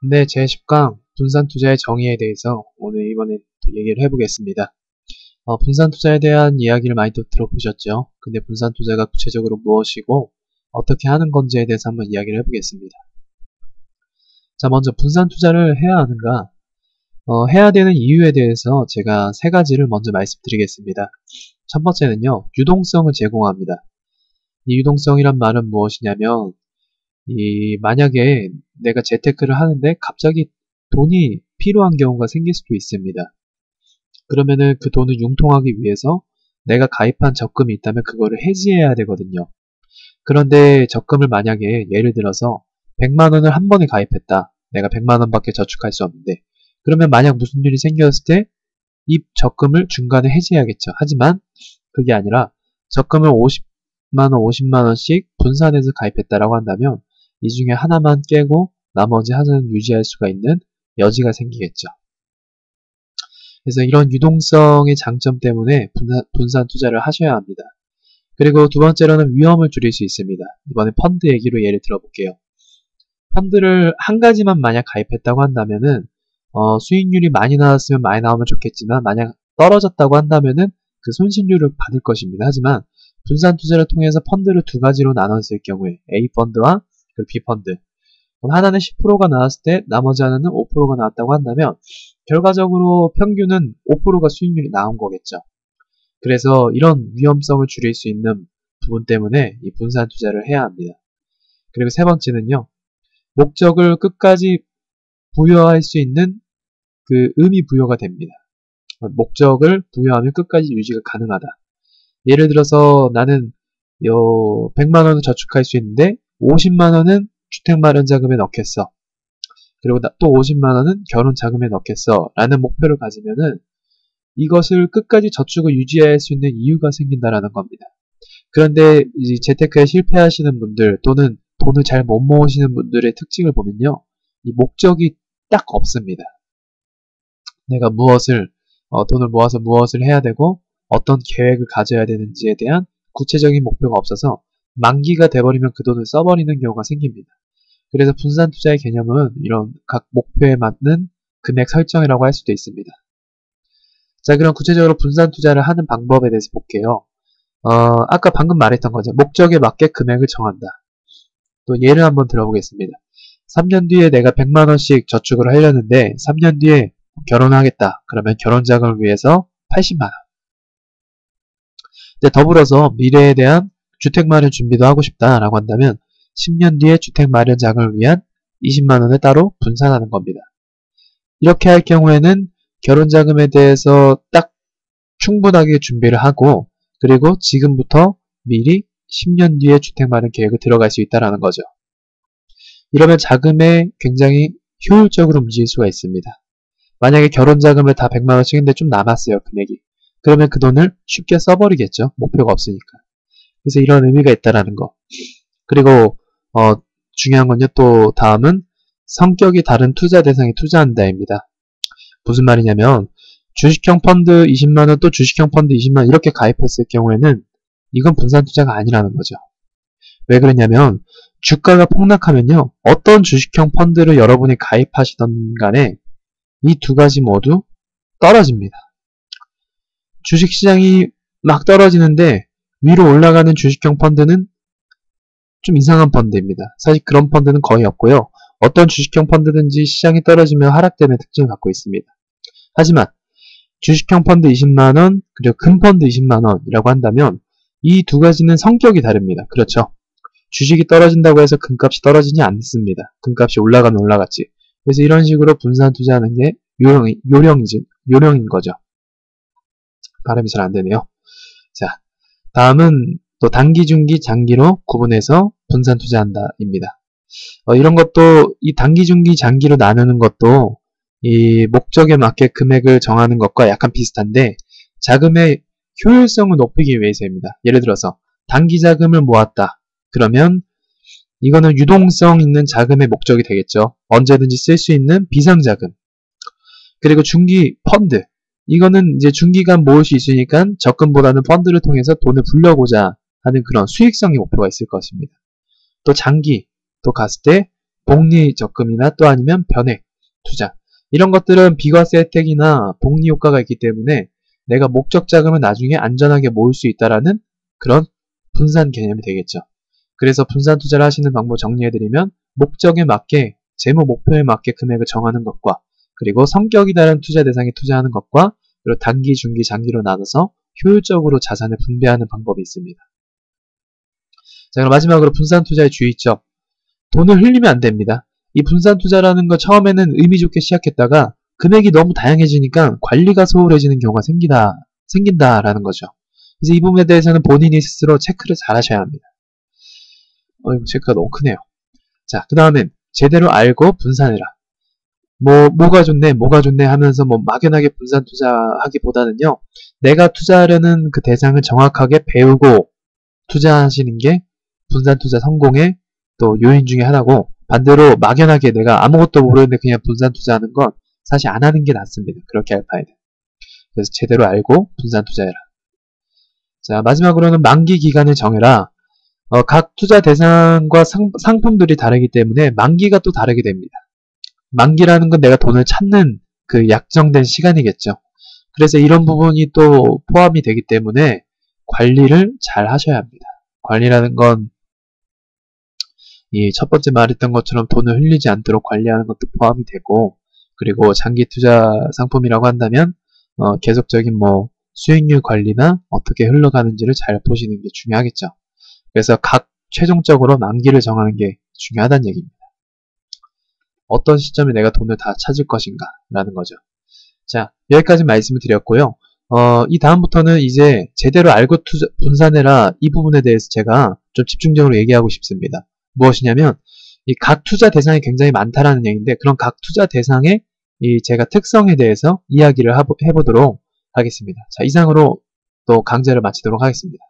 네, 제10강 분산 투자의 정의에 대해서 이번에 또 얘기를 해보겠습니다. 분산 투자에 대한 이야기를 많이 또 들어보셨죠? 근데 분산 투자가 구체적으로 무엇이고 어떻게 하는 건지에 대해서 한번 이야기를 해보겠습니다. 자, 먼저 분산 투자를 해야 하는가? 해야 되는 이유에 대해서 제가 세 가지를 먼저 말씀드리겠습니다. 첫 번째는요, 유동성을 제공합니다. 이 유동성이란 말은 무엇이냐면 만약에 내가 재테크를 하는데 갑자기 돈이 필요한 경우가 생길 수도 있습니다. 그러면은 그 돈을 융통하기 위해서 내가 가입한 적금이 있다면 그거를 해지해야 되거든요. 그런데 적금을 만약에 예를 들어서 100만 원을 한 번에 가입했다. 내가 100만 원밖에 저축할 수 없는데 그러면 만약 무슨 일이 생겼을 때 이 적금을 중간에 해지해야겠죠. 하지만 그게 아니라 적금을 50만 원, 50만 원씩 분산해서 가입했다라고 한다면 이 중에 하나만 깨고 나머지 하나는 유지할 수가 있는 여지가 생기겠죠. 그래서 이런 유동성의 장점 때문에 분산 투자를 하셔야 합니다. 그리고 두 번째로는 위험을 줄일 수 있습니다. 이번에 펀드 얘기로 예를 들어볼게요. 펀드를 한 가지만 만약 가입했다고 한다면은 수익률이 많이 나왔으면 많이 나오면 좋겠지만 만약 떨어졌다고 한다면은 그 손실률을 받을 것입니다. 하지만 분산 투자를 통해서 펀드를 두 가지로 나눴을 경우에 A 펀드와 그리고 B 펀드, 그럼 하나는 10%가 나왔을 때 나머지 하나는 5%가 나왔다고 한다면 결과적으로 평균은 5%가 수익률이 나온 거겠죠. 그래서 이런 위험성을 줄일 수 있는 부분 때문에 이 분산 투자를 해야 합니다. 그리고 세 번째는요, 목적을 끝까지 부여할 수 있는 그 의미 부여가 됩니다. 목적을 부여하면 끝까지 유지가 가능하다. 예를 들어서 나는 100만 원을 저축할 수 있는데 50만 원은 주택마련자금에 넣겠어. 그리고 또 50만 원은 결혼자금에 넣겠어. 라는 목표를 가지면은 이것을 끝까지 저축을 유지할 수 있는 이유가 생긴다라는 겁니다. 그런데 이 재테크에 실패하시는 분들 또는 돈을 잘 못 모으시는 분들의 특징을 보면요. 이 목적이 딱 없습니다. 내가 돈을 모아서 무엇을 해야 되고 어떤 계획을 가져야 되는지에 대한 구체적인 목표가 없어서 만기가 돼버리면 그 돈을 써버리는 경우가 생깁니다. 그래서 분산 투자의 개념은 이런 각 목표에 맞는 금액 설정이라고 할 수도 있습니다. 자, 그럼 구체적으로 분산 투자를 하는 방법에 대해서 볼게요. 아까 방금 말했던 거죠. 목적에 맞게 금액을 정한다. 또 예를 한번 들어보겠습니다. 3년 뒤에 내가 100만 원씩 저축을 하려는데 3년 뒤에 결혼하겠다. 그러면 결혼자금을 위해서 80만 원. 더불어서 미래에 대한 주택 마련 준비도 하고 싶다라고 한다면 10년 뒤에 주택 마련 자금을 위한 20만 원을 따로 분산하는 겁니다. 이렇게 할 경우에는 결혼 자금에 대해서 딱 충분하게 준비를 하고 그리고 지금부터 미리 10년 뒤에 주택 마련 계획을 들어갈 수 있다는 거죠. 이러면 자금에 굉장히 효율적으로 움직일 수가 있습니다. 만약에 결혼 자금을 다 100만 원씩 했는데 좀 남았어요, 금액이. 그러면 그 돈을 쉽게 써버리겠죠. 목표가 없으니까. 그래서 이런 의미가 있다라는 거. 그리고 중요한 건요. 또 다음은 성격이 다른 투자 대상에 투자한다입니다. 무슨 말이냐면 주식형 펀드 20만원 또 주식형 펀드 20만원 이렇게 가입했을 경우에는 이건 분산 투자가 아니라는 거죠. 왜 그러냐면 주가가 폭락하면요. 어떤 주식형 펀드를 여러분이 가입하시던 간에 이 두 가지 모두 떨어집니다. 주식시장이 막 떨어지는데 위로 올라가는 주식형 펀드는 좀 이상한 펀드입니다. 사실 그런 펀드는 거의 없고요. 어떤 주식형 펀드든지 시장이 떨어지면 하락되는 특징을 갖고 있습니다. 하지만 주식형 펀드 20만원 그리고 금펀드 20만원이라고 한다면 이 두 가지는 성격이 다릅니다. 그렇죠? 주식이 떨어진다고 해서 금값이 떨어지지 않습니다. 금값이 올라가면 올라갔지. 그래서 이런 식으로 분산 투자하는 게 요령인 거죠. 발음이 잘 안되네요. 자, 다음은 또 단기, 중기, 장기로 구분해서 분산 투자한다 입니다. 이런 것도 이 단기, 중기, 장기로 나누는 것도 이 목적에 맞게 금액을 정하는 것과 약간 비슷한데 자금의 효율성을 높이기 위해서입니다. 예를 들어서 단기 자금을 모았다. 그러면 이거는 유동성 있는 자금의 목적이 되겠죠. 언제든지 쓸 수 있는 비상자금. 그리고 중기 펀드. 이거는 이제 중기간 모을 수 있으니까 적금보다는 펀드를 통해서 돈을 불려고자 하는 그런 수익성의 목표가 있을 것입니다. 또 장기 또 갔을 때 복리 적금이나 또 아니면 변액 투자. 이런 것들은 비과세 혜택이나 복리 효과가 있기 때문에 내가 목적 자금을 나중에 안전하게 모을 수 있다라는 그런 분산 개념이 되겠죠. 그래서 분산 투자를 하시는 방법 정리해드리면 목적에 맞게 재무 목표에 맞게 금액을 정하는 것과 그리고 성격이 다른 투자 대상에 투자하는 것과 그리고 단기, 중기, 장기로 나눠서 효율적으로 자산을 분배하는 방법이 있습니다. 자, 그럼 마지막으로 분산 투자의 주의점. 돈을 흘리면 안 됩니다. 이 분산 투자라는 거 처음에는 의미 좋게 시작했다가 금액이 너무 다양해지니까 관리가 소홀해지는 경우가 생긴다라는 거죠. 그래서 이 부분에 대해서는 본인이 스스로 체크를 잘 하셔야 합니다. 이거 체크가 너무 크네요. 자, 그 다음엔 제대로 알고 분산해라. 뭐가 좋네 하면서 막연하게 분산 투자하기보다는요, 내가 투자하려는 그 대상을 정확하게 배우고 투자하시는 게 분산 투자 성공의 또 요인 중에 하나고, 반대로 막연하게 내가 아무것도 모르는데 그냥 분산 투자하는 건 사실 안 하는 게 낫습니다. 그렇게 할 바에는. 그래서 제대로 알고 분산 투자해라. 자, 마지막으로는 만기 기간을 정해라. 각 투자 대상과 상품들이 다르기 때문에 만기가 또 다르게 됩니다. 만기라는 건 내가 돈을 찾는 그 약정된 시간이겠죠. 그래서 이런 부분이 또 포함이 되기 때문에 관리를 잘 하셔야 합니다. 관리라는 건 이 첫 번째 말했던 것처럼 돈을 흘리지 않도록 관리하는 것도 포함이 되고, 그리고 장기 투자 상품이라고 한다면 계속적인 수익률 관리나 어떻게 흘러가는지를 잘 보시는 게 중요하겠죠. 그래서 최종적으로 만기를 정하는 게 중요하다는 얘기입니다. 어떤 시점에 내가 돈을 다 찾을 것인가 라는 거죠. 자, 여기까지 말씀을 드렸고요. 이 다음부터는 이제 제대로 알고 분산해라, 이 부분에 대해서 제가 좀 집중적으로 얘기하고 싶습니다. 무엇이냐면 이 각 투자 대상이 굉장히 많다라는 얘기인데, 그런 각 투자 대상의 제가 특성에 대해서 이야기를 해보도록 하겠습니다. 자, 이상으로 또 강좌를 마치도록 하겠습니다.